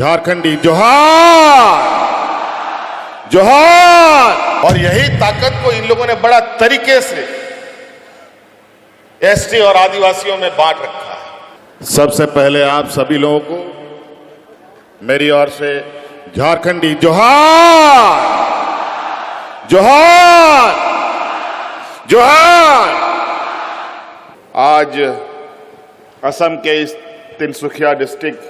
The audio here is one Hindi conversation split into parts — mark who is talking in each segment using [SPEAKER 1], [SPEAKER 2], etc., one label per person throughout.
[SPEAKER 1] झारखंडी जोहार जोहार। और यही ताकत को इन लोगों ने बड़ा तरीके से एसटी और आदिवासियों में बांट रखा है। सबसे पहले आप सभी लोगों को मेरी ओर से झारखंडी जोहार जोहार जोहार। आज असम के इस तिनसुकिया डिस्ट्रिक्ट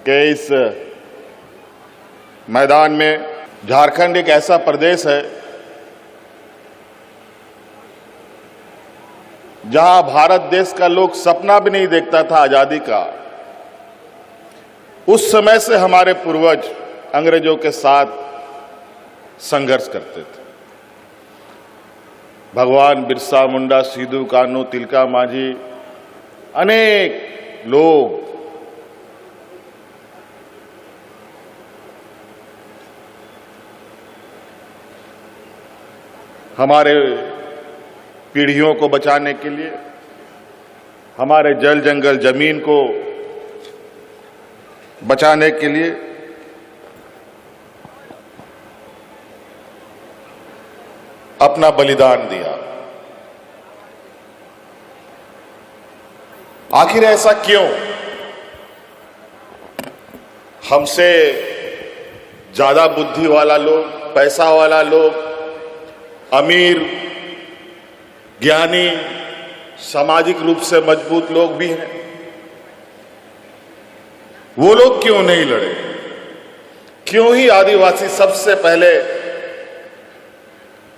[SPEAKER 1] के इस मैदान में, झारखंड एक ऐसा प्रदेश है जहां भारत देश का लोग सपना भी नहीं देखता था आजादी का। उस समय से हमारे पूर्वज अंग्रेजों के साथ संघर्ष करते थे। भगवान बिरसा मुंडा, सिद्धू कान्हू, तिलका मांझी, अनेक लोग हमारे पीढ़ियों को बचाने के लिए, हमारे जल जंगल जमीन को बचाने के लिए अपना बलिदान दिया। आखिर ऐसा क्यों? हमसे ज्यादा बुद्धि वाला लोग, पैसा वाला लोग, अमीर, ज्ञानी, सामाजिक रूप से मजबूत लोग भी हैं, वो लोग क्यों नहीं लड़े? क्यों ही आदिवासी सबसे पहले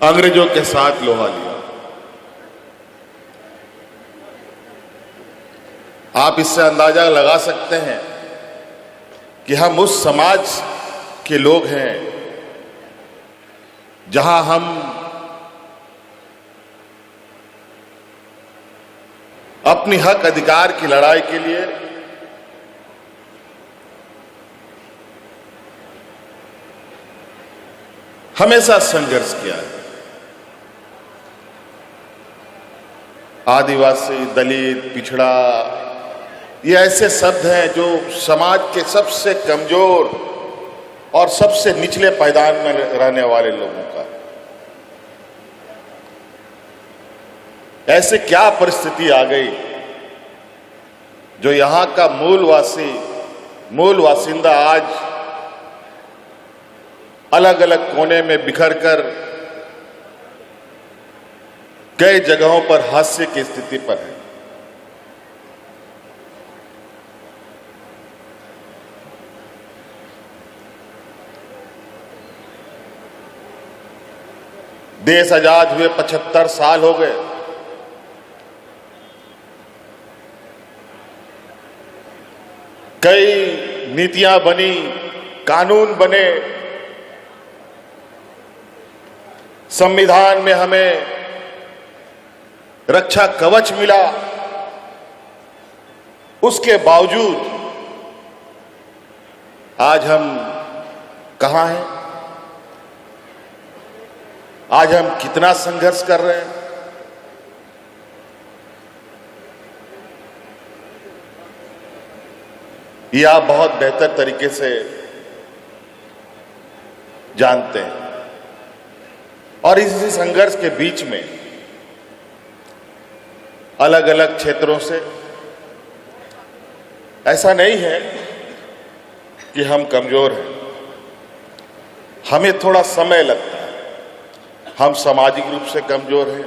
[SPEAKER 1] अंग्रेजों के साथ लोहा लिया? आप इससे अंदाजा लगा सकते हैं कि हम उस समाज के लोग हैं जहां हम अपनी हक अधिकार की लड़ाई के लिए हमेशा संघर्ष किया है। आदिवासी, दलित, पिछड़ा, ये ऐसे शब्द हैं जो समाज के सबसे कमजोर और सबसे निचले पायदान में रहने वाले लोगों का। ऐसे क्या परिस्थिति आ गई जो यहां का मूल वासिंदा आज अलग अलग कोने में बिखर कर कई जगहों पर हास्य की स्थिति पर है। देश आजाद हुए 75 साल हो गए। कई नीतियां बनी, कानून बने, संविधान में हमें रक्षा कवच मिला। उसके बावजूद आज हम कहां हैं? आज हम कितना संघर्ष कर रहे हैं? ये आप बहुत बेहतर तरीके से जानते हैं। और इसी संघर्ष के बीच में अलग अलग क्षेत्रों से, ऐसा नहीं है कि हम कमजोर हैं, हमें थोड़ा समय लगता है। हम सामाजिक रूप से कमजोर हैं,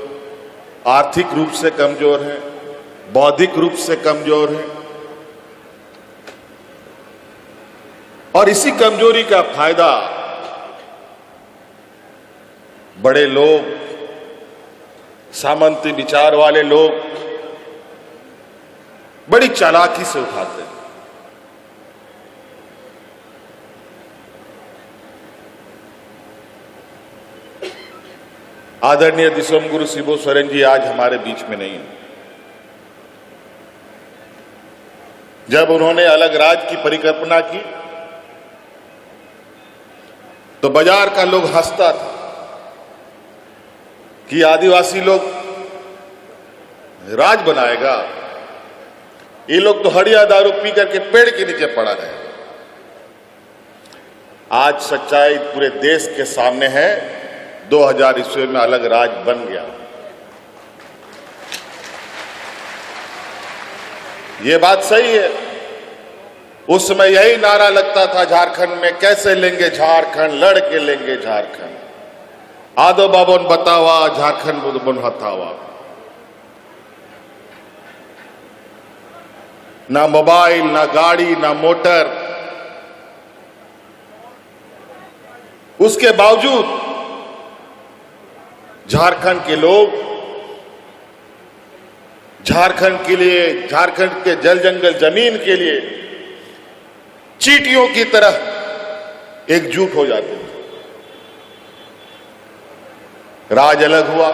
[SPEAKER 1] आर्थिक रूप से कमजोर हैं, बौद्धिक रूप से कमजोर हैं, और इसी कमजोरी का फायदा बड़े लोग, सामंती विचार वाले लोग बड़ी चालाकी से उठाते हैं। आदरणीय दिसोमगुरु शिबू सोरेन जी आज हमारे बीच में नहीं है। जब उन्होंने अलग राज्य की परिकल्पना की तो बाजार का लोग हंसता था कि आदिवासी लोग राज बनाएगा, ये लोग तो हड़िया दारू पी करके पेड़ के नीचे पड़ा रहे। आज सच्चाई पूरे देश के सामने है। 2000 ईस्वी में अलग राज बन गया। ये बात सही है। उस समय यही नारा लगता था झारखंड में, कैसे लेंगे झारखंड, लड़ के लेंगे झारखंड। आदो बाबोन बतावा झारखंड बुन हथावा। ना मोबाइल, ना गाड़ी, ना मोटर, उसके बावजूद झारखंड के लोग झारखंड के लिए, झारखंड के जल जंगल जमीन के लिए चींटियों की तरह एकजुट हो जाते थे। राज अलग हुआ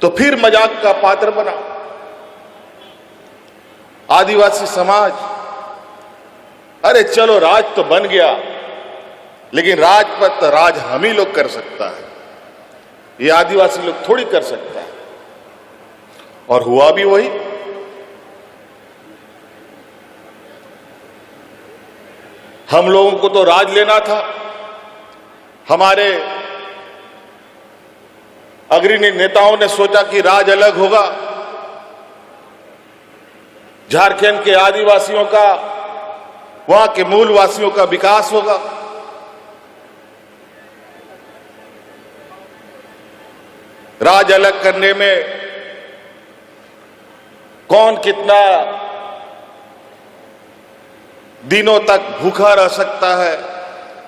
[SPEAKER 1] तो फिर मजाक का पात्र बना आदिवासी समाज। अरे चलो राज तो बन गया, लेकिन राज पर तो राज हम ही लोग कर सकता है, ये आदिवासी लोग थोड़ी कर सकता है। और हुआ भी वही। हम लोगों को तो राज लेना था। हमारे अग्रणी नेताओं ने सोचा कि राज अलग होगा, झारखंड के आदिवासियों का, वहां के मूल वासियों का विकास होगा। राज अलग करने में कौन कितना दिनों तक भूखा रह सकता है,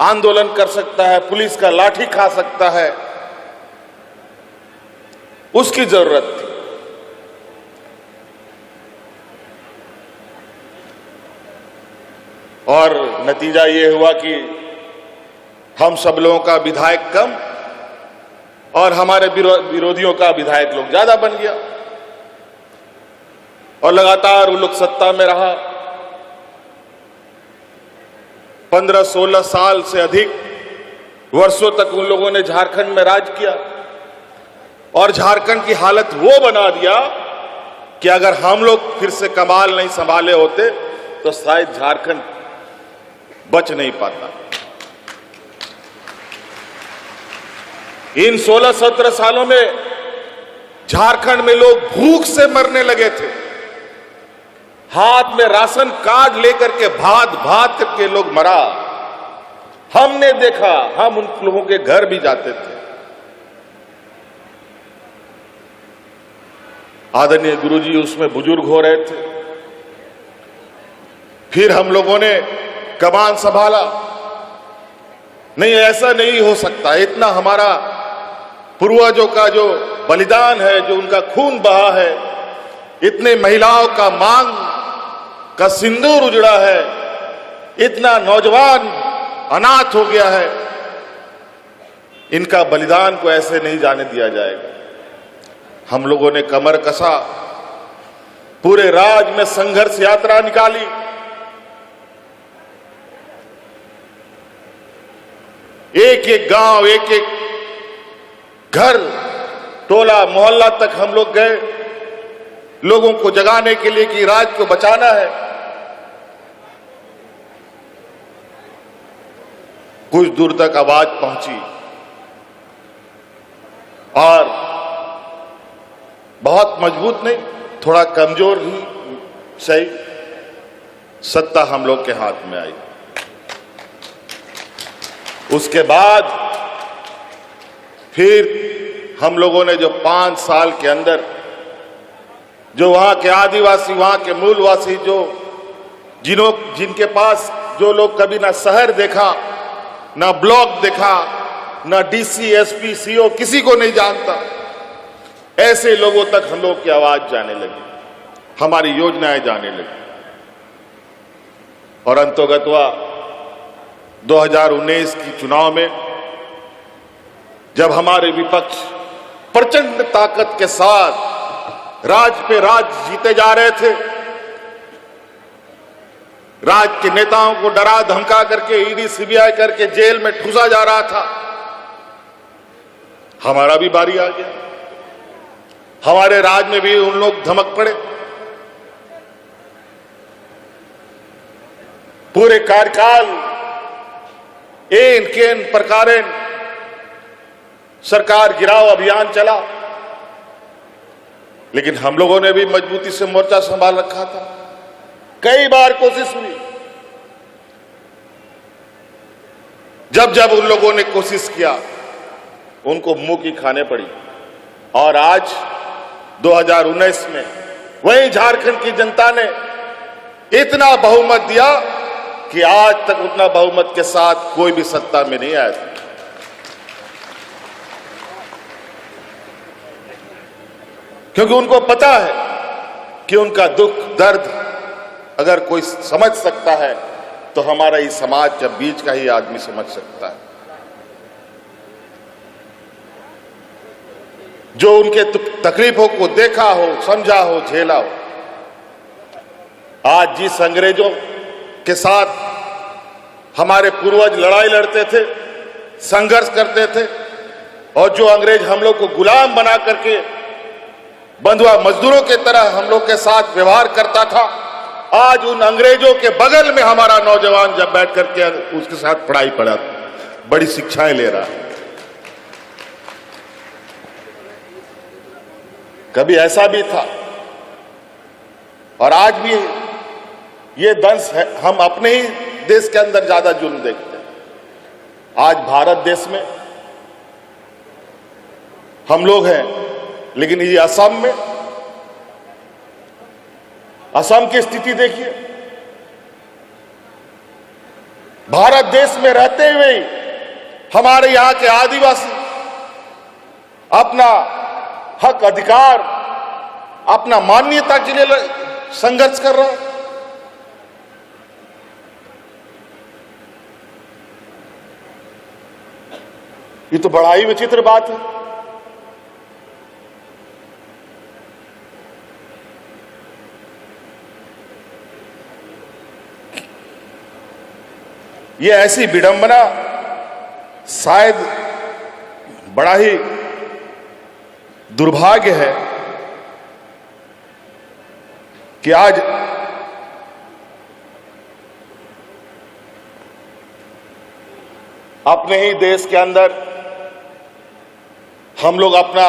[SPEAKER 1] आंदोलन कर सकता है, पुलिस का लाठी खा सकता है, उसकी जरूरत थी। और नतीजा ये हुआ कि हम सब लोगों का विधायक कम और हमारे विरोधियों का विधायक लोग ज्यादा बन गया। और लगातार वो लोग सत्ता में रहा। 15-16 साल से अधिक वर्षों तक उन लोगों ने झारखंड में राज किया और झारखंड की हालत वो बना दिया कि अगर हम लोग फिर से कमाल नहीं संभाले होते तो शायद झारखंड बच नहीं पाता। इन 16-17 सालों में झारखंड में लोग भूख से मरने लगे थे। हाथ में राशन कार्ड लेकर के भात भात करके लोग मरा। हमने देखा, हम उन लोगों के घर भी जाते थे। आदरणीय गुरुजी उसमें बुजुर्ग हो रहे थे। फिर हम लोगों ने कमान संभाला। नहीं, ऐसा नहीं हो सकता। इतना हमारा पूर्वजों का जो बलिदान है, जो उनका खून बहा है, इतने महिलाओं का मांग का सिंदूर उजड़ा है, इतना नौजवान अनाथ हो गया है, इनका बलिदान को ऐसे नहीं जाने दिया जाएगा। हम लोगों ने कमर कसा, पूरे राज्य में संघर्ष यात्रा निकाली। एक एक गांव, एक एक घर, टोला मोहल्ला तक हम लोग गए, लोगों को जगाने के लिए कि राज्य को बचाना है। कुछ दूर तक आवाज पहुंची और बहुत मजबूत नहीं, थोड़ा कमजोर ही सही, सत्ता हम लोग के हाथ में आई। उसके बाद फिर हम लोगों ने जो 5 साल के अंदर जो वहां के आदिवासी, वहां के मूलवासी, जिनके पास जो लोग कभी ना शहर देखा, ना ब्लॉक देखा, ना डीसी, एसपी, सीओ, किसी को नहीं जानता, ऐसे लोगों तक हम लोग की आवाज जाने लगी, हमारी योजनाएं जाने लगी। और अंतोगत्वा 2019 की चुनाव में जब हमारे विपक्ष प्रचंड ताकत के साथ राज पे राज जीते जा रहे थे, राज के नेताओं को डरा धमका करके ईडी सीबीआई करके जेल में ठूसा जा रहा था, हमारा भी बारी आ गया। हमारे राज में भी उन लोग धमक पड़े, पूरे कार्यकाल एन केन प्रकारेण सरकार गिराव अभियान चला, लेकिन हम लोगों ने भी मजबूती से मोर्चा संभाल रखा था। कई बार कोशिश हुई, जब जब उन लोगों ने कोशिश किया उनको मुंह की खाने पड़ी। और आज 2019 में वही झारखंड की जनता ने इतना बहुमत दिया कि आज तक उतना बहुमत के साथ कोई भी सत्ता में नहीं आया था। क्योंकि उनको पता है कि उनका दुख दर्द अगर कोई समझ सकता है तो हमारा ये समाज के बीच का ही आदमी समझ सकता है, जो उनके तकलीफों को देखा हो, समझा हो, झेला हो। आज जिस अंग्रेजों के साथ हमारे पूर्वज लड़ाई लड़ते थे, संघर्ष करते थे, और जो अंग्रेज हम लोग को गुलाम बना करके बंधुआ मजदूरों के तरह हम लोग के साथ व्यवहार करता था, आज उन अंग्रेजों के बगल में हमारा नौजवान जब बैठ करके उसके साथ पढ़ाई पढ़ा, बड़ी शिक्षाएं ले रहा है। कभी ऐसा भी था और आज भी ये दंश है, हम अपने ही देश के अंदर ज्यादा जुल्म देखते हैं। आज भारत देश में हम लोग हैं, लेकिन ये असम में, असम की स्थिति देखिए। भारत देश में रहते हुए हमारे यहां के आदिवासी अपना हक अधिकार, अपना मान्यता के लिए संघर्ष कर रहा है। ये तो बड़ा ही विचित्र बात है। ये ऐसी विडंबना शायद बड़ा ही दुर्भाग्य है कि आज अपने ही देश के अंदर हम लोग अपना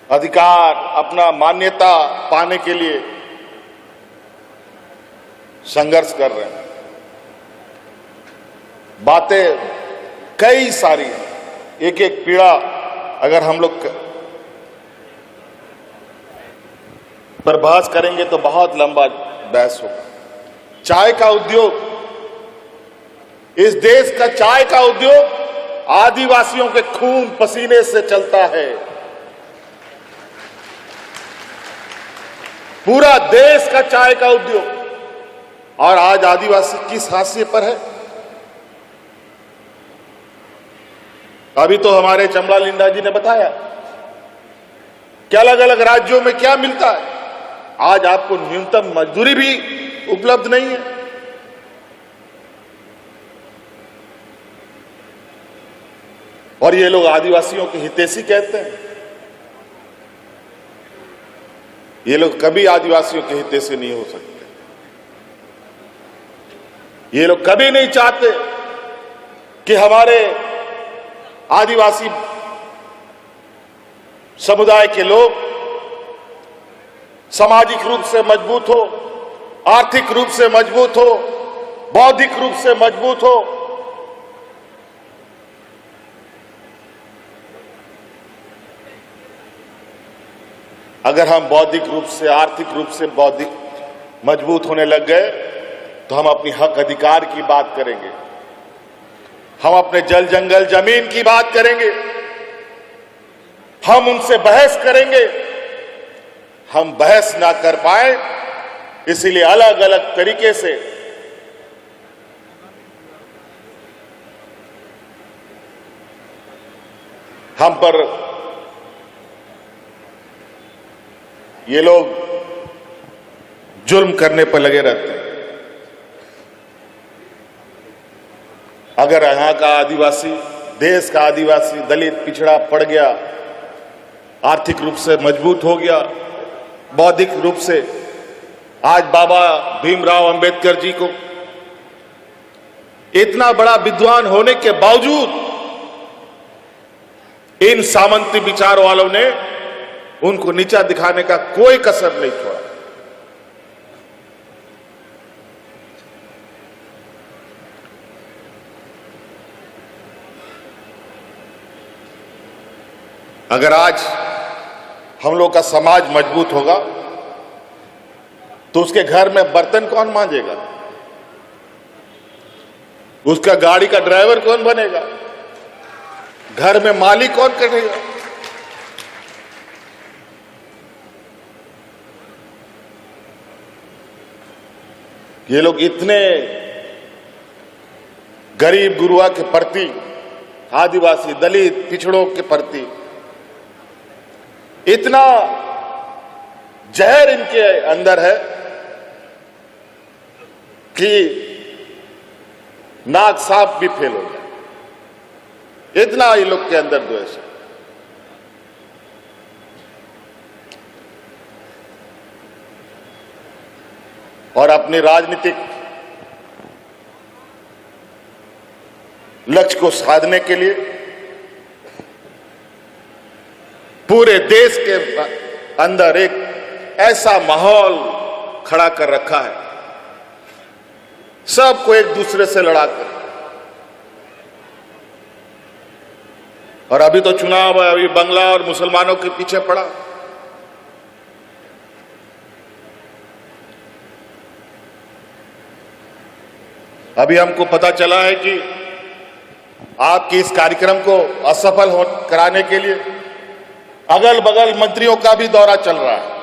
[SPEAKER 1] अधिकार, अपना मान्यता पाने के लिए संघर्ष कर रहे हैं। बातें कई सारी हैं, एक एक पीड़ा अगर हम लोग पर बहस करेंगे तो बहुत लंबा बहस होगा। चाय का उद्योग, इस देश का चाय का उद्योग आदिवासियों के खून पसीने से चलता है। पूरा देश का चाय का उद्योग, और आज आदिवासी किस हाशिए पर है? अभी तो हमारे चमड़ा लिंडा जी ने बताया कि अलग अलग राज्यों में क्या मिलता है। आज आपको न्यूनतम मजदूरी भी उपलब्ध नहीं है। और ये लोग आदिवासियों के हितैषी कहते हैं। ये लोग कभी आदिवासियों के हितैषी नहीं हो सकते। ये लोग कभी नहीं चाहते कि हमारे आदिवासी समुदाय के लोग सामाजिक रूप से मजबूत हो, आर्थिक रूप से मजबूत हो, बौद्धिक रूप से मजबूत हो। अगर हम बौद्धिक रूप से, आर्थिक रूप से बौद्धिक मजबूत होने लग गए तो हम अपनी हक अधिकार की बात करेंगे, हम अपने जल जंगल जमीन की बात करेंगे, हम उनसे बहस करेंगे। हम बहस ना कर पाए, इसीलिए अलग अलग तरीके से हम पर ये लोग जुल्म करने पर लगे रहते हैं। अगर यहां का आदिवासी, देश का आदिवासी, दलित, पिछड़ा पड़ गया, आर्थिक रूप से मजबूत हो गया, बौद्धिक रूप से आज बाबा भीमराव अंबेडकर जी को इतना बड़ा विद्वान होने के बावजूद इन सामंती विचार वालों ने उनको नीचा दिखाने का कोई कसर नहीं छोड़ा। अगर आज हम लोग का समाज मजबूत होगा तो उसके घर में बर्तन कौन मांजेगा, उसका गाड़ी का ड्राइवर कौन बनेगा, घर में मालिक कौन करेगा। ये लोग इतने गरीब गुरुआ के प्रति, आदिवासी दलित पिछड़ों के प्रति इतना जहर इनके अंदर है कि नाग सांप भी फेल हो जाए, इतना ये लोग के अंदर द्वेष है। और अपने राजनीतिक लक्ष्य को साधने के लिए पूरे देश के अंदर एक ऐसा माहौल खड़ा कर रखा है, सबको एक दूसरे से लड़ाकर। और अभी तो चुनाव है, अभी बंगला और मुसलमानों के पीछे पड़ा। अभी हमको पता चला है कि आपके इस कार्यक्रम को असफल कराने के लिए अगल बगल मंत्रियों का भी दौरा चल रहा है।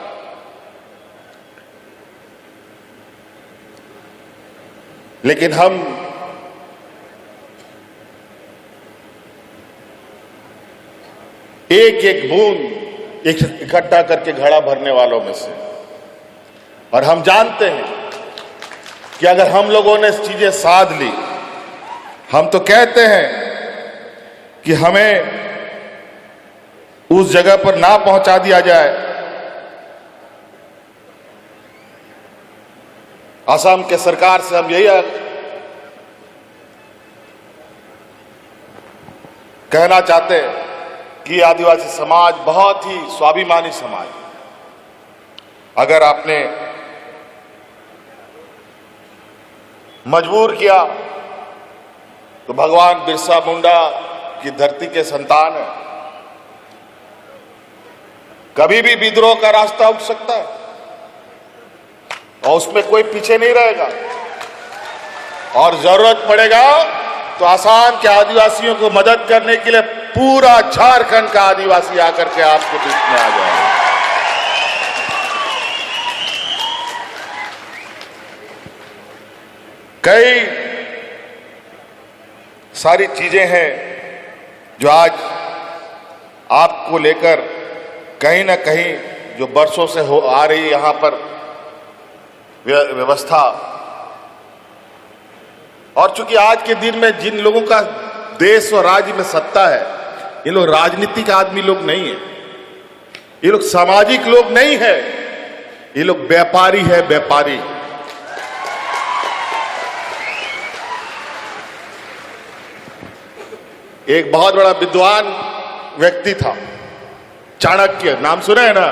[SPEAKER 1] लेकिन हम एक एक बूंद इकट्ठा करके घड़ा भरने वालों में से, और हम जानते हैं कि अगर हम लोगों ने चीजें साध ली, हम तो कहते हैं कि हमें उस जगह पर ना पहुंचा दिया जाए। असम के सरकार से हम यही कहना चाहते हैं कि आदिवासी समाज बहुत ही स्वाभिमानी समाज, अगर आपने मजबूर किया तो भगवान बिरसा मुंडा की धरती के संतान है, कभी भी विद्रोह का रास्ता उठ सकता है और उसमें कोई पीछे नहीं रहेगा। और जरूरत पड़ेगा तो आसाम के आदिवासियों को मदद करने के लिए पूरा झारखंड का आदिवासी आकर के आपके बीच में आ जाएगा। कई सारी चीजें हैं जो आज आपको लेकर कहीं ना कहीं जो बरसों से हो आ रही यहां पर व्यवस्था, और चूंकि आज के दिन में जिन लोगों का देश और राज्य में सत्ता है, ये लोग राजनीतिक आदमी लोग नहीं है, ये लोग सामाजिक लोग नहीं है, ये लोग व्यापारी है, व्यापारी। एक बहुत बड़ा विद्वान व्यक्ति था, चाणक्य, नाम सुना है ना?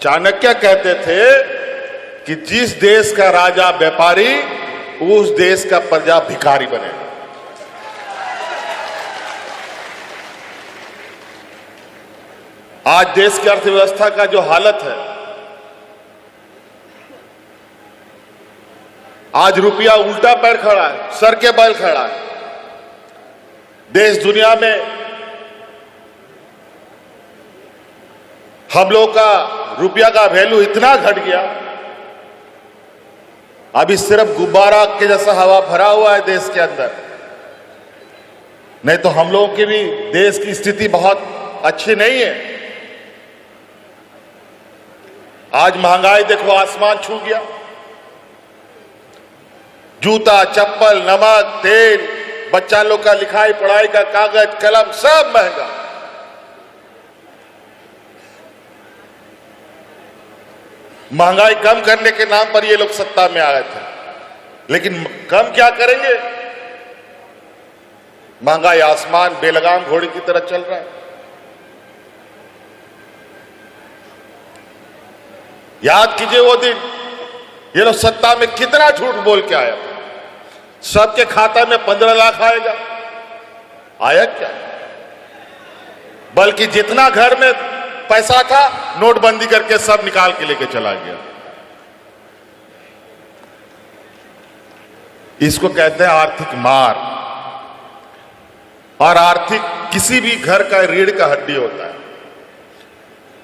[SPEAKER 1] चाणक्य कहते थे कि जिस देश का राजा व्यापारी, उस देश का प्रजा भिखारी बने। आज देश की अर्थव्यवस्था का जो हालत है, आज रुपया उल्टा पैर खड़ा है, सर के बल खड़ा है। देश दुनिया में हम लोग का रुपया का वैल्यू इतना घट गया, अभी सिर्फ गुब्बारा के जैसा हवा भरा हुआ है देश के अंदर। नहीं तो हम लोगों की भी देश की स्थिति बहुत अच्छी नहीं है। आज महंगाई देखो आसमान छू गया, जूता, चप्पल, नमक, तेल, बच्चा लोग का लिखाई पढ़ाई का कागज कलम सब महंगा। महंगाई कम करने के नाम पर ये लोग सत्ता में आए थे, लेकिन कम क्या करेंगे? महंगाई आसमान बेलगाम घोड़े की तरह चल रहा है। याद कीजिए वो दिन, ये लोग सत्ता में कितना झूठ बोल के आया था। सबके खाता में 15 लाख आएगा, आया क्या? बल्कि जितना घर में पैसा था नोटबंदी करके सब निकाल के लेके चला गया। इसको कहते हैं आर्थिक मार। और आर्थिक किसी भी घर का रीढ़ का हड्डी होता है।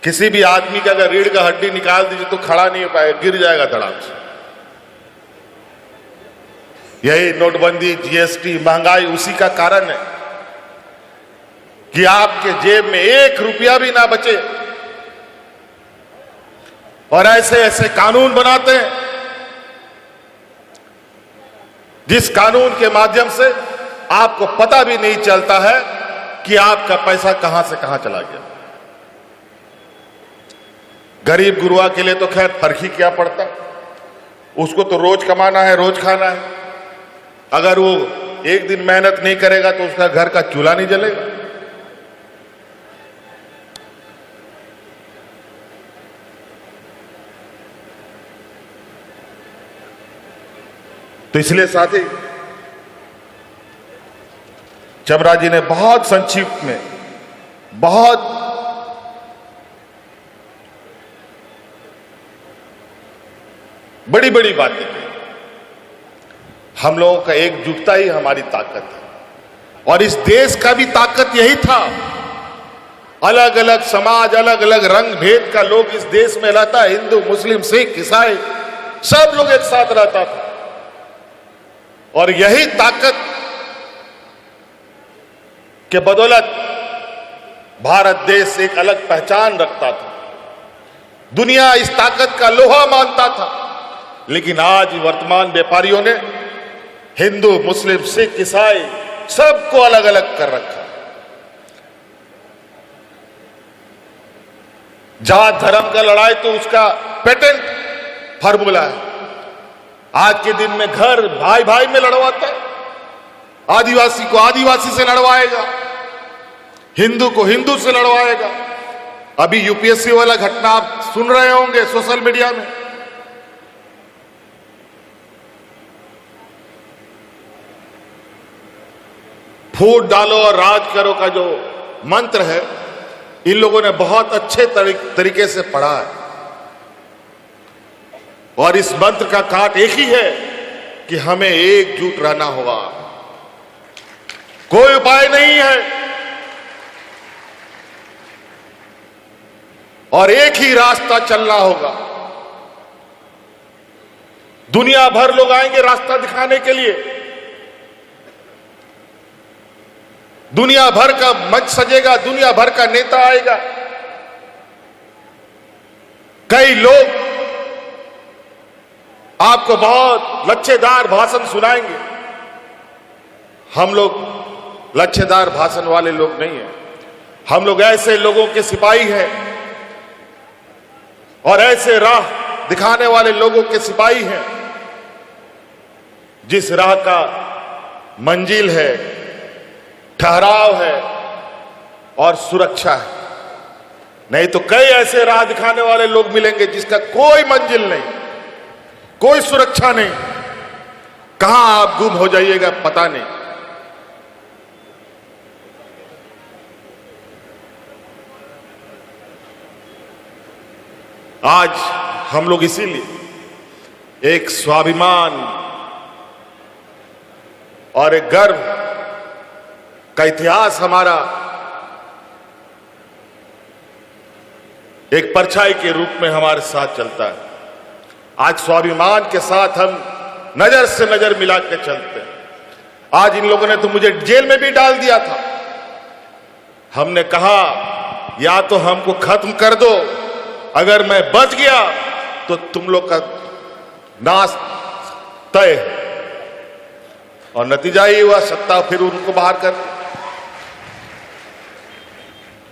[SPEAKER 1] किसी भी आदमी का अगर रीढ़ का हड्डी निकाल दीजिए तो खड़ा नहीं हो पाएगा, गिर जाएगा धड़ाम से। यही नोटबंदी, जीएसटी, महंगाई उसी का कारण है कि आपके जेब में 1 रुपया भी ना बचे। और ऐसे ऐसे कानून बनाते हैं जिस कानून के माध्यम से आपको पता भी नहीं चलता है कि आपका पैसा कहां से कहां चला गया। गरीब गुरुआ के लिए तो खैर फर्क ही क्या पड़ता, उसको तो रोज कमाना है, रोज खाना है। अगर वो एक दिन मेहनत नहीं करेगा तो उसका घर का चूल्हा नहीं जलेगा। तो इसलिए साथी, चमरा जी ने बहुत संक्षिप्त में बहुत बड़ी बड़ी बातें कही। हम लोगों का एकजुटता ही हमारी ताकत है और इस देश का भी ताकत यही था। अलग अलग समाज, अलग अलग रंग भेद का लोग इस देश में रहता है, हिंदू, मुस्लिम, सिख, ईसाई, सब लोग एक साथ रहता था। और यही ताकत के बदौलत भारत देश एक अलग पहचान रखता था। दुनिया इस ताकत का लोहा मानता था। लेकिन आज वर्तमान व्यापारियों ने हिंदू, मुस्लिम, सिख, ईसाई सबको अलग अलग कर रखा। जात धर्म का लड़ाई तो उसका पेटेंट फार्मूला है। आज के दिन में घर भाई भाई में लड़वाता है, आदिवासी को आदिवासी से लड़वाएगा, हिंदू को हिंदू से लड़वाएगा। अभी यूपीएससी वाला घटना आप सुन रहे होंगे सोशल मीडिया में। फूट डालो और राज करो का जो मंत्र है, इन लोगों ने बहुत अच्छे तरीके से पढ़ा है। और इस मंत्र का काट एक ही है कि हमें एकजुट रहना होगा। कोई उपाय नहीं है और एक ही रास्ता चलना होगा। दुनिया भर लोग आएंगे रास्ता दिखाने के लिए, दुनिया भर का मंच सजेगा, दुनिया भर का नेता आएगा। कई लोग आपको बहुत लच्छेदार भाषण सुनाएंगे। हम लोग लच्छेदार भाषण वाले लोग नहीं हैं। हम लोग ऐसे लोगों के सिपाही हैं और ऐसे राह दिखाने वाले लोगों के सिपाही हैं जिस राह का मंजिल है, ठहराव है और सुरक्षा है। नहीं तो कई ऐसे राह दिखाने वाले लोग मिलेंगे जिसका कोई मंजिल नहीं, कोई सुरक्षा नहीं, कहां आप गुम हो जाइएगा पता नहीं। आज हम लोग इसीलिए एक स्वाभिमान और एक गर्व का इतिहास हमारा एक परछाई के रूप में हमारे साथ चलता है। आज स्वाभिमान के साथ हम नजर से नजर मिला के चलते हैं। आज इन लोगों ने तो मुझे जेल में भी डाल दिया था। हमने कहा या तो हमको खत्म कर दो, अगर मैं बच गया तो तुम लोग का नाश तय है। और नतीजा ही हुआ, सत्ता फिर उनको बाहर कर।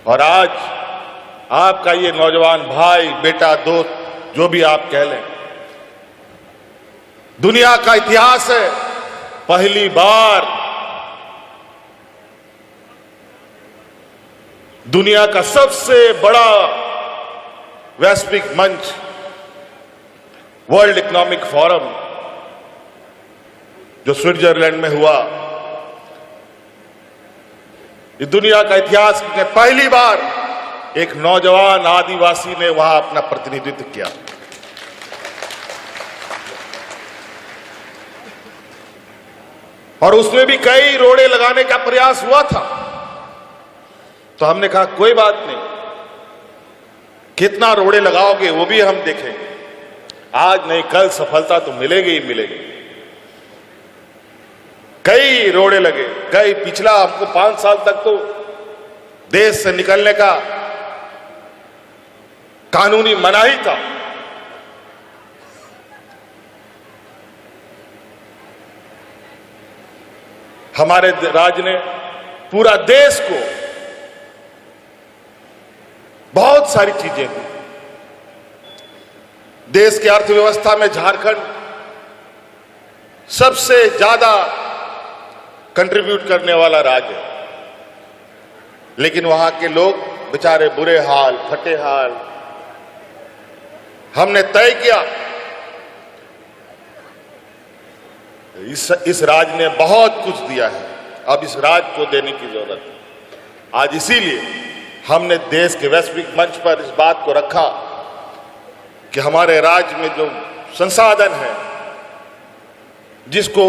[SPEAKER 1] और आज आपका ये नौजवान भाई, बेटा, दोस्त जो भी आप कह लें, दुनिया का इतिहास है, पहली बार दुनिया का सबसे बड़ा वैश्विक मंच वर्ल्ड इकोनॉमिक फोरम जो स्विट्जरलैंड में हुआ, इस दुनिया का इतिहास में पहली बार एक नौजवान आदिवासी ने वहां अपना प्रतिनिधित्व किया। और उसमें भी कई रोड़े लगाने का प्रयास हुआ था। तो हमने कहा कोई बात नहीं, कितना रोड़े लगाओगे वो भी हम देखेंगे, आज नहीं कल सफलता तो मिलेगी ही मिलेगी। कई रोड़े लगे, कई पिछला हमको 5 साल तक तो देश से निकलने का कानूनी मनाही था। हमारे राज्य ने पूरा देश को बहुत सारी चीजें दी। देश की अर्थव्यवस्था में झारखंड सबसे ज्यादा कंट्रीब्यूट करने वाला राज्य है, लेकिन वहां के लोग बेचारे बुरे हाल, फटे हाल। हमने तय किया इस राज्य ने बहुत कुछ दिया है, अब इस राज्य को देने की जरूरत है। आज इसीलिए हमने देश के वैश्विक मंच पर इस बात को रखा कि हमारे राज्य में जो संसाधन है, जिसको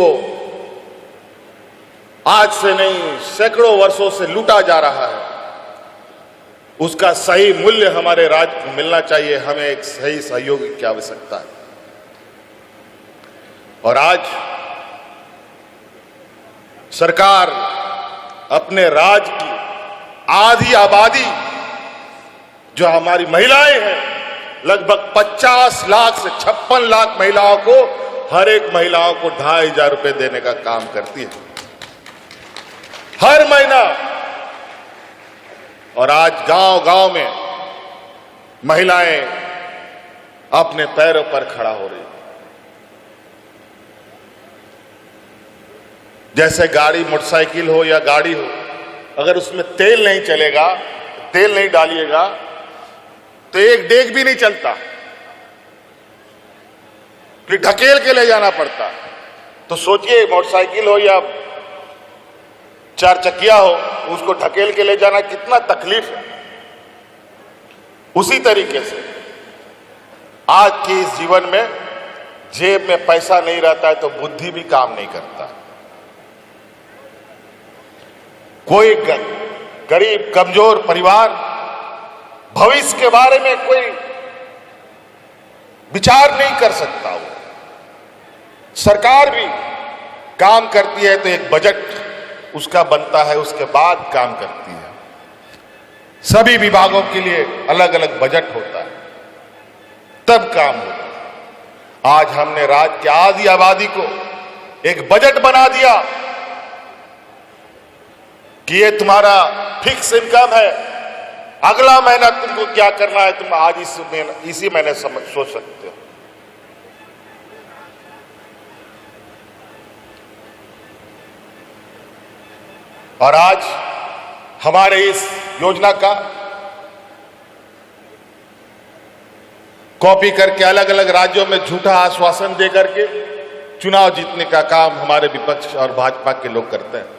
[SPEAKER 1] आज से नहीं सैकड़ों वर्षों से लूटा जा रहा है, उसका सही मूल्य हमारे राज्य को मिलना चाहिए। हमें एक सही सहयोग की आवश्यकता है। और आज सरकार अपने राज्य की आधी आबादी जो हमारी महिलाएं हैं, लगभग 50 लाख से 56 लाख महिलाओं को, हर एक महिलाओं को 2500 रुपए देने का काम करती है हर महीना। और आज गांव-गांव में महिलाएं अपने पैरों पर खड़ा हो रही। जैसे गाड़ी, मोटरसाइकिल हो या गाड़ी हो, अगर उसमें तेल नहीं चलेगा, तेल नहीं डालिएगा तो एक डेग भी नहीं चलता, फिर ढकेल के ले जाना पड़ता। तो सोचिए मोटरसाइकिल हो या 4 चक्किया हो, उसको ढकेल के ले जाना कितना तकलीफ है। उसी तरीके से आज के इस जीवन में जेब में पैसा नहीं रहता है तो बुद्धि भी काम नहीं करता। कोई गरीब कमजोर परिवार भविष्य के बारे में कोई विचार नहीं कर सकता। वो सरकार भी काम करती है तो एक बजट उसका बनता है, उसके बाद काम करती है। सभी विभागों के लिए अलग अलग बजट होता है, तब काम होता है। आज हमने राज्य की आधी आबादी को एक बजट बना दिया कि ये तुम्हारा फिक्स इनकम है, अगला महीना तुमको क्या करना है तुम आज इसी महीने सोच सकते हो। और आज हमारे इस योजना का कॉपी करके अलग अलग राज्यों में झूठा आश्वासन दे करके चुनाव जीतने का काम हमारे विपक्ष और भाजपा के लोग करते हैं।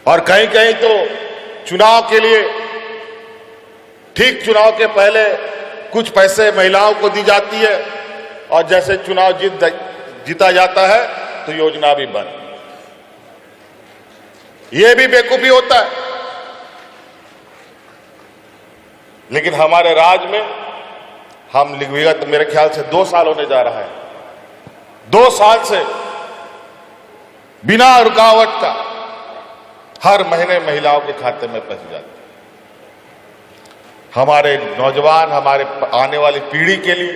[SPEAKER 1] और कहीं कहीं तो चुनाव के लिए, ठीक चुनाव के पहले कुछ पैसे महिलाओं को दी जाती है और जैसे चुनाव जीता जाता है तो योजना भी बंद। यह भी बेवकूफी होता है। लेकिन हमारे राज्य में हम विगत मेरे ख्याल से 2 साल होने जा रहा है, 2 साल से बिना रुकावट का हर महीने महिलाओं के खाते में पैसे जाते हैं। हमारे नौजवान, हमारे आने वाली पीढ़ी के लिए,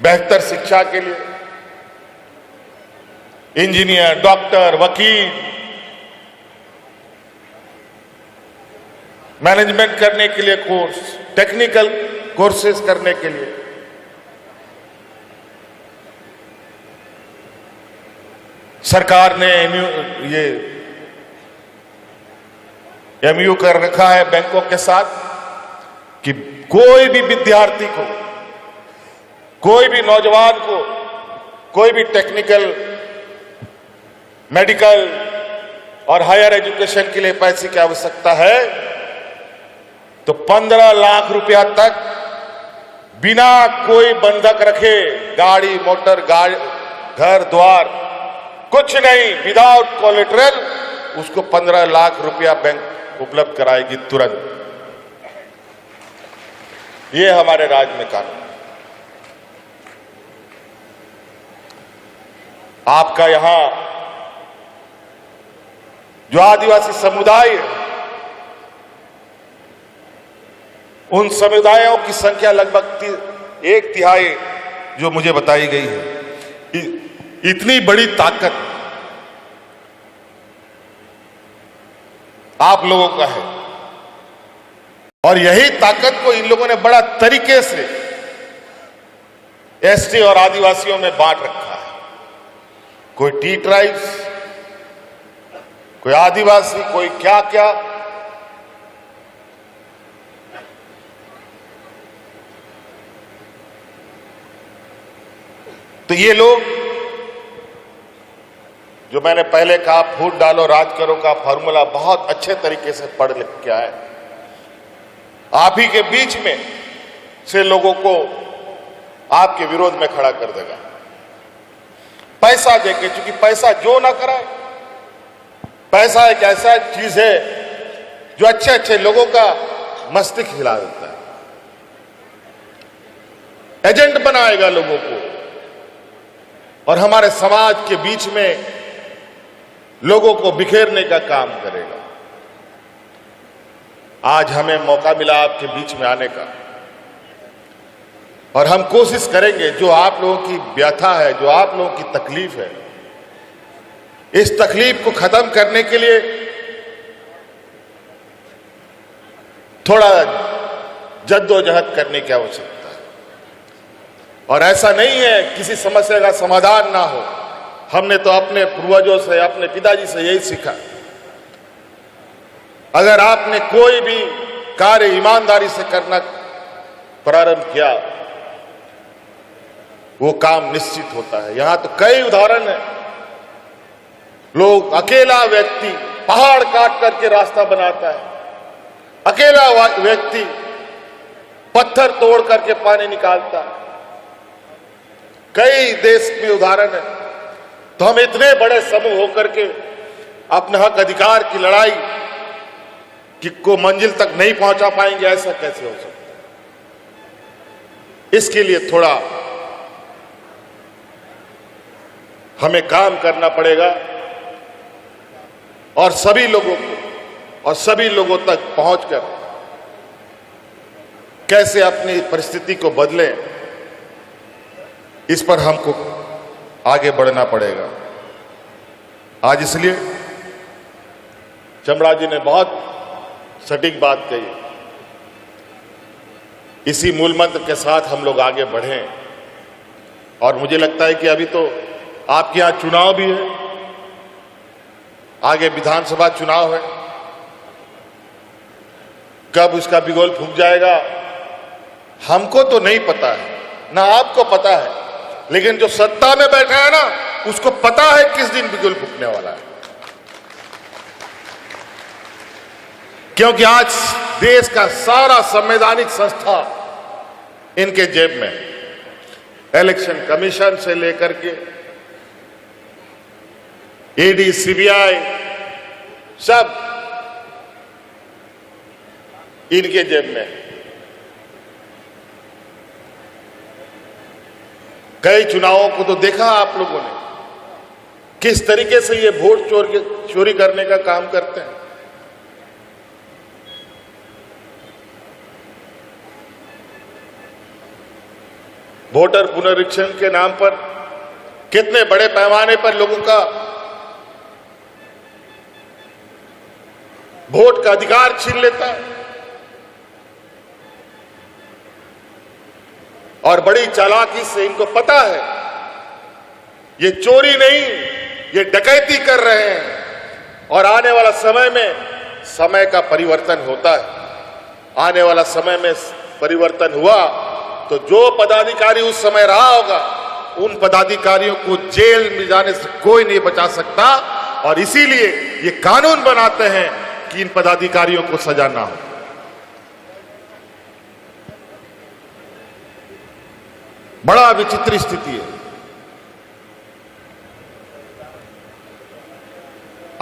[SPEAKER 1] बेहतर शिक्षा के लिए इंजीनियर, डॉक्टर, वकील, मैनेजमेंट करने के लिए कोर्स, टेक्निकल कोर्सेज करने के लिए। सरकार ने एमयू कर रखा है बैंकों के साथ कि कोई भी विद्यार्थी को, कोई भी नौजवान को, कोई भी टेक्निकल, मेडिकल और हायर एजुकेशन के लिए पैसे की आवश्यकता है तो 15 लाख रुपया तक बिना कोई बंधक रखे, गाड़ी मोटर, घर द्वार कुछ नहीं, विदाउट कोलेटरल उसको 15 लाख रुपया बैंक उपलब्ध कराएगी तुरंत। ये हमारे राज्य में कानून। आपका यहां जो आदिवासी समुदाय है, उन समुदायों की संख्या लगभग 1/3 जो मुझे बताई गई है। इतनी बड़ी ताकत आप लोगों का है और यही ताकत को इन लोगों ने बड़ा तरीके से एसटी और आदिवासियों में बांट रखा है। कोई टी ट्राइब्स, कोई आदिवासी, कोई क्या क्या। तो ये लोग, जो मैंने पहले कहा फूट डालो राज करो का फॉर्मूला बहुत अच्छे तरीके से पढ़ लिख के आए। आप ही के बीच में से लोगों को आपके विरोध में खड़ा कर देगा पैसा देके, क्योंकि पैसा जो ना कराए। पैसा एक ऐसा चीज है जो अच्छे अच्छे लोगों का मस्तिष्क हिला देता है, एजेंट बनाएगा लोगों को और हमारे समाज के बीच में लोगों को बिखेरने का काम करेगा। आज हमें मौका मिला आपके बीच में आने का और हम कोशिश करेंगे, जो आप लोगों की व्यथा है, जो आप लोगों की तकलीफ है, इस तकलीफ को खत्म करने के लिए थोड़ा जद्दोजहद करने की आवश्यकता है। और ऐसा नहीं है किसी समस्या का समाधान ना हो। हमने तो अपने पूर्वजों से, अपने पिताजी से यही सीखा, अगर आपने कोई भी कार्य ईमानदारी से करना प्रारंभ किया, वो काम निश्चित होता है। यहां तो कई उदाहरण है, लोग, अकेला व्यक्ति पहाड़ काट करके रास्ता बनाता है, अकेला व्यक्ति पत्थर तोड़ करके पानी निकालता है। कई देश में उदाहरण है। तो हम इतने बड़े समूह होकर के अपने हक अधिकार की लड़ाई को मंजिल तक नहीं पहुंचा पाएंगे, ऐसा कैसे हो सकता है? इसके लिए थोड़ा हमें काम करना पड़ेगा और सभी लोगों को और सभी लोगों तक पहुंचकर कैसे अपनी परिस्थिति को बदलें, इस पर हमको आगे बढ़ना पड़ेगा। आज इसलिए चमड़ा जी ने बहुत सटीक बात कही। इसी मूल मंत्र के साथ हम लोग आगे बढ़ें और मुझे लगता है कि अभी तो आपके यहां चुनाव भी है, आगे विधानसभा चुनाव है। कब उसका बिगुल फूंक जाएगा हमको तो नहीं पता है, ना आपको पता है, लेकिन जो सत्ता में बैठा है ना, उसको पता है किस दिन बिगुल फूंकने वाला है। क्योंकि आज देश का सारा संवैधानिक संस्था इनके जेब में, इलेक्शन कमीशन से लेकर के ईडी, सीबीआई, सब इनके जेब में। कई चुनावों को तो देखा आप लोगों ने, किस तरीके से ये वोट चोरी करने का काम करते हैं। वोटर पुनरीक्षण के नाम पर कितने बड़े पैमाने पर लोगों का वोट का अधिकार छीन लेता है। और बड़ी चालाकी से इनको पता है ये चोरी नहीं, ये डकैती कर रहे हैं और आने वाला समय में समय का परिवर्तन होता है। आने वाला समय में परिवर्तन हुआ तो जो पदाधिकारी उस समय रहा होगा उन पदाधिकारियों को जेल में जाने से कोई नहीं बचा सकता और इसीलिए ये कानून बनाते हैं कि इन पदाधिकारियों को सजा ना हो। बड़ा विचित्र स्थिति है।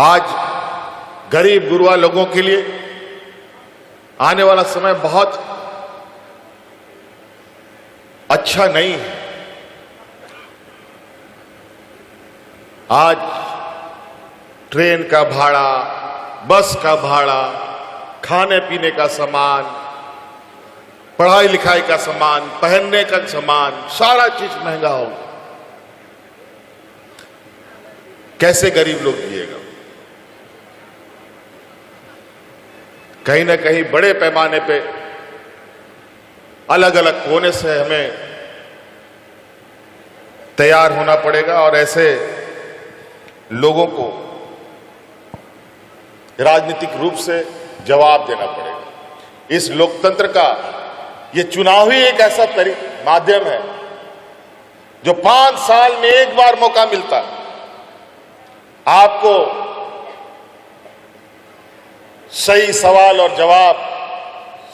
[SPEAKER 1] आज गरीब गुरबा लोगों के लिए आने वाला समय बहुत अच्छा नहीं है। आज ट्रेन का भाड़ा, बस का भाड़ा, खाने पीने का सामान, पढ़ाई लिखाई का सामान, पहनने का सामान, सारा चीज महंगा होगा। कैसे गरीब लोग जिएगा? कहीं ना कहीं बड़े पैमाने पे अलग अलग कोने से हमें तैयार होना पड़ेगा और ऐसे लोगों को राजनीतिक रूप से जवाब देना पड़ेगा। इस लोकतंत्र का ये चुनाव ही एक ऐसा माध्यम है जो 5 साल में एक बार मौका मिलता है आपको सही सवाल और जवाब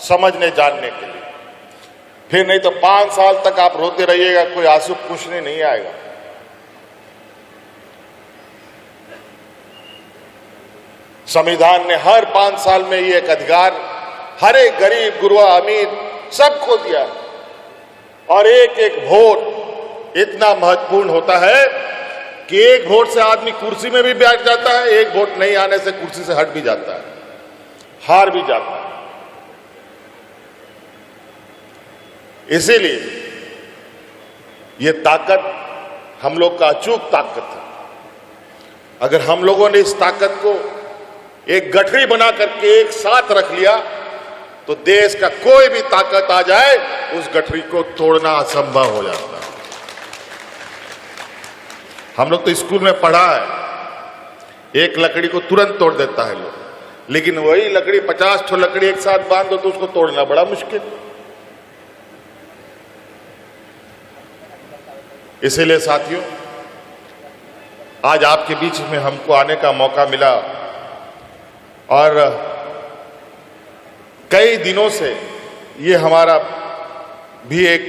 [SPEAKER 1] समझने जानने के लिए। फिर नहीं तो 5 साल तक आप रोते रहिएगा, कोई आंसू पूछने नहीं आएगा। संविधान ने हर 5 साल में ये एक अधिकार हर एक गरीब गुरबा अमीर सबको दिया है और एक एक वोट इतना महत्वपूर्ण होता है कि एक वोट से आदमी कुर्सी में भी बैठ जाता है, एक वोट नहीं आने से कुर्सी से हट भी जाता है, हार भी जाता है। इसीलिए ये ताकत हम लोग का अचूक ताकत है। अगर हम लोगों ने इस ताकत को एक गठरी बना करके एक साथ रख लिया तो देश का कोई भी ताकत आ जाए उस गठरी को तोड़ना असंभव हो जाता है। हम लोग तो स्कूल में पढ़ा है, एक लकड़ी को तुरंत तोड़ देता है लोग, लेकिन वही लकड़ी 50 ठो लकड़ी एक साथ बांध दो तो उसको तोड़ना बड़ा मुश्किल। इसीलिए साथियों, आज आपके बीच में हमको आने का मौका मिला और कई दिनों से ये हमारा भी एक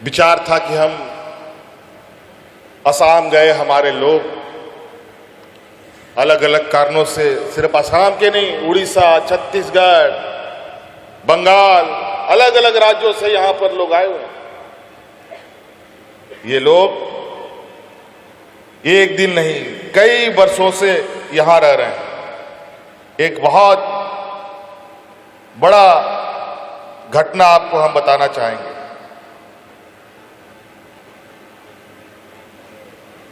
[SPEAKER 1] विचार था कि हम असम गए, हमारे लोग अलग अलग कारणों से, सिर्फ असम के नहीं, उड़ीसा, छत्तीसगढ़, बंगाल, अलग अलग राज्यों से यहां पर लोग आए हुए हैं। ये लोग एक दिन नहीं कई वर्षों से यहां रह रहे हैं। एक बहुत बड़ा घटना आपको हम बताना चाहेंगे।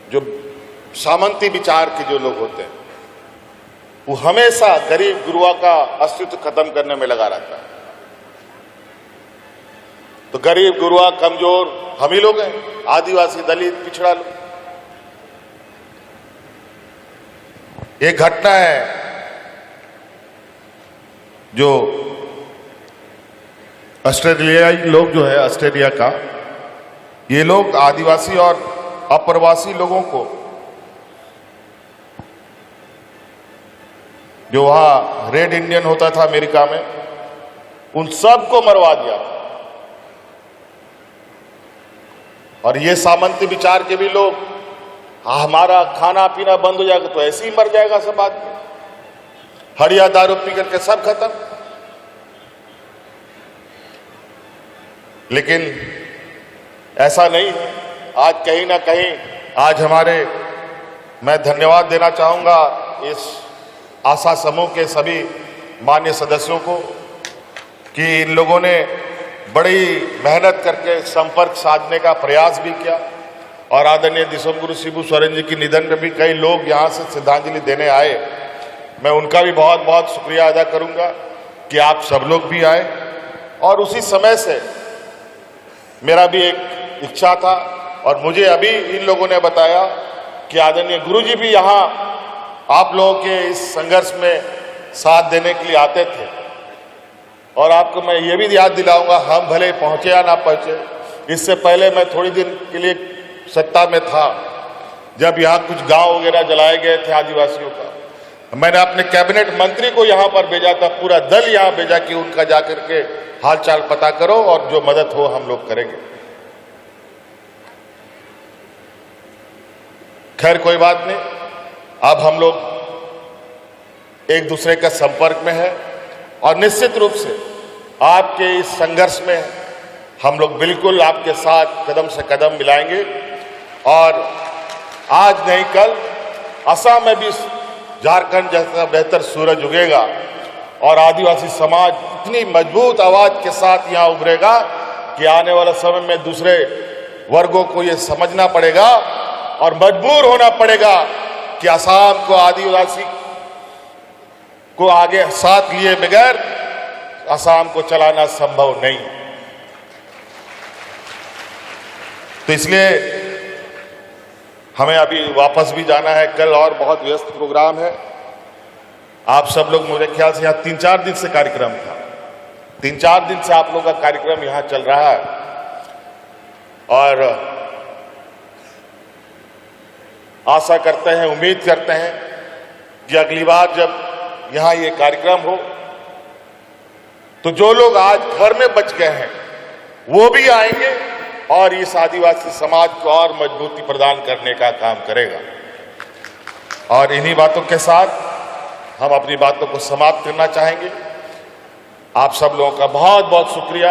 [SPEAKER 1] जो सामंती विचार के जो लोग होते हैं वो हमेशा गरीब गुरबा का अस्तित्व खत्म करने में लगा रहता है। तो गरीब गुरबा कमजोर हम ही लोग हैं, आदिवासी, दलित, पिछड़ा लोग। एक घटना है जो ऑस्ट्रेलियाई लोग जो है, ऑस्ट्रेलिया का, ये लोग आदिवासी और अप्रवासी लोगों को जो वहां रेड इंडियन होता था अमेरिका में, उन सबको मरवा दिया। और ये सामंती विचार के भी लोग, हमारा खाना पीना बंद हो जाएगा तो ऐसे ही मर जाएगा सब आदमी, हड़िया दारू पी करके सब खत्म। लेकिन ऐसा नहीं है। आज कहीं ना कहीं आज मैं धन्यवाद देना चाहूंगा इस आशा समूह के सभी मान्य सदस्यों को कि इन लोगों ने बड़ी मेहनत करके संपर्क साधने का प्रयास भी किया और आदरणीय दिसोमगुरु शिबू सोरेन जी के निधन में भी कई लोग यहाँ से श्रद्धांजलि देने आए। मैं उनका भी बहुत बहुत शुक्रिया अदा करूंगा कि आप सब लोग भी आए और उसी समय से मेरा भी एक इच्छा था और मुझे अभी इन लोगों ने बताया कि आदरणीय गुरुजी भी यहाँ आप लोगों के इस संघर्ष में साथ देने के लिए आते थे। और आपको मैं ये भी याद दिलाऊंगा, हम भले पहुंचे या ना पहुंचे, इससे पहले मैं थोड़ी दिन के लिए सत्ता में था जब यहाँ कुछ गांव वगैरह जलाए गए थे आदिवासियों का। मैंने अपने कैबिनेट मंत्री को यहाँ पर भेजा था, पूरा दल यहाँ भेजा कि उनका जाकर के हालचाल पता करो और जो मदद हो हम लोग करेंगे। खैर कोई बात नहीं, अब हम लोग एक दूसरे के संपर्क में है और निश्चित रूप से आपके इस संघर्ष में हम लोग बिल्कुल आपके साथ कदम से कदम मिलाएंगे। और आज नहीं कल असम में भी झारखंड जैसा बेहतर सूरज उगेगा और आदिवासी समाज इतनी मजबूत आवाज के साथ यहाँ उभरेगा कि आने वाले समय में दूसरे वर्गों को ये समझना पड़ेगा और मजबूर होना पड़ेगा कि असम को आदिवासी को आगे साथ लिए बगैर असम को चलाना संभव नहीं। तो इसलिए हमें अभी वापस भी जाना है, कल और बहुत व्यस्त प्रोग्राम है। आप सब लोग, मुझे ख्याल से यहाँ 3-4 दिन से कार्यक्रम था, 3-4 दिन से आप लोगों का कार्यक्रम यहाँ चल रहा है और आशा करते हैं, उम्मीद करते हैं कि अगली बार जब यहाँ ये कार्यक्रम हो तो जो लोग आज घर में बच गए हैं वो भी आएंगे और इस आदिवासी समाज को और मजबूती प्रदान करने का काम करेगा। और इन्हीं बातों के साथ हम अपनी बातों को समाप्त करना चाहेंगे। आप सब लोगों का बहुत बहुत शुक्रिया,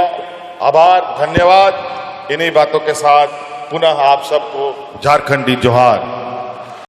[SPEAKER 1] आभार, धन्यवाद। इन्हीं बातों के साथ पुनः आप सबको झारखंडी जोहार।